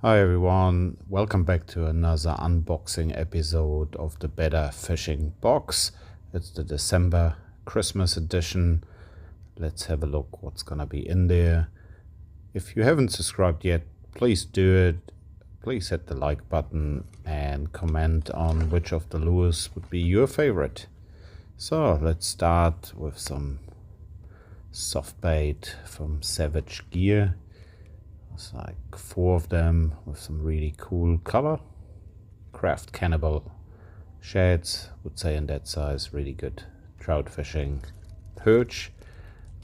Hi everyone, welcome back to another unboxing episode of the Better Fishing box. It's the December Christmas edition. Let's have a look what's gonna be in there. If you haven't subscribed yet, please do it. Please hit the like button and comment on which of the lures would be your favorite. So let's start with some soft bait from Savage Gear. It's like 4 of them with some really cool color. Craft Cannibal sheds, would say in that size, really good trout fishing. Perch,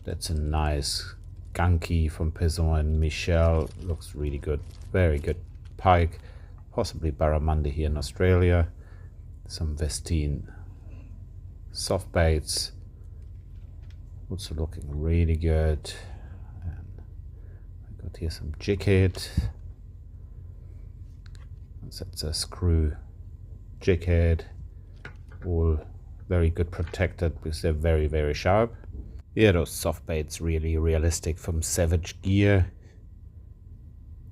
that's a nice Gunki from Pison and Michelle, looks really good, very good pike, possibly barramundi here in Australia. Some Westin Softbaits, also looking really good. Got here some jig head. That's a screw jig head, all very good protected because they're very, very sharp. Yeah, those soft baits really realistic from Savage Gear.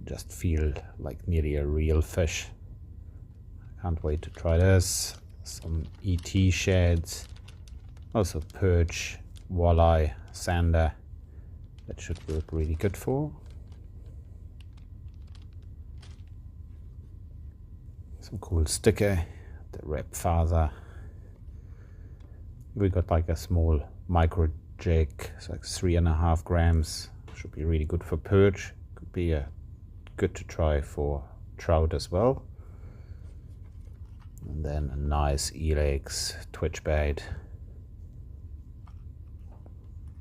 Just feel like nearly a real fish. Can't wait to try this. Some ET sheds, also perch, walleye, sander. That should work really good for. Some cool sticker, the wrap father. We got like a small micro jig, it's like 3.5 grams. Should be really good for perch. Could be good to try for trout as well. And then a nice Illex twitch bait.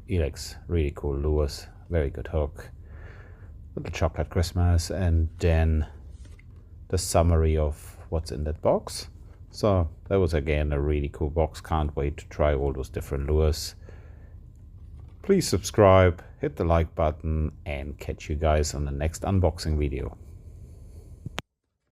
Illex, really cool lures, very good hook. Little chocolate Christmas, and then the summary of what's in that box. So that was again a really cool box. Can't wait to try all those different lures. Please subscribe, hit the like button, and catch you guys on the next unboxing video.